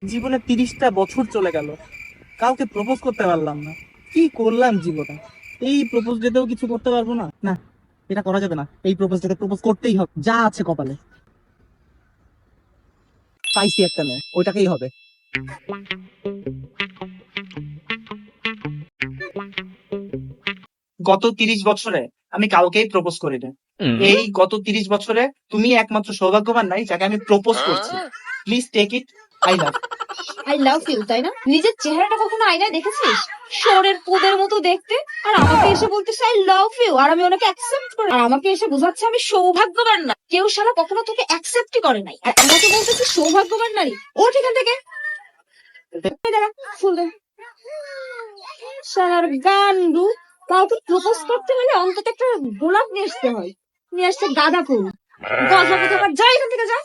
জীবনে 30টা বছর চলে গেল, কাউকে প্রপোজ করতে পারলাম না। কি করলাম জীবনে? এই প্রপোজ ডেতেও কিছু করতে পারবো না। না, এটা করা যাবে না। এই প্রপোজ ডেতে প্রপোজ করতেই হবে, যা আছে কপালে। পাইছি একটা মেয়ে, ওইটাকেই হবে। গত 30 বছরে আমি কাউকেই প্রপোজ করি না। এই গত 30 বছরে তুমি একমাত্র সৌভাগ্যবান নাই যাকে আমি প্রপোজ করছি। Please take it. I love. I love you, তাই না? নিজের চেহারাটা কখনো আয়নায় দেখেছিস? শোরের পোদের মতো দেখতে, আর আমাকে এসে বলতেছে আই লাভ ইউ, আর আমি ওনাকে অ্যাকসেপ্ট করে, আর আমাকে এসে বোঝাচ্ছে আমি সৌভাগ্যবান না। কেউ সারা কখনো তোকে অ্যাকসেপ্টই করে নাই, আর আমাকে বলতেছে সৌভাগ্যবান নারী। ওঠ এখান থেকে, দাঁড়া, ফুল দে। শালার গান্ডু, কাউকে প্রপোজ করতে হলে অন্তত একটা গোলাপ নিয়ে আসতে হয়, নিয়ে আসছে গাঁদা ফুল। গজা কোথাকার, যা এখান থেকে, যা।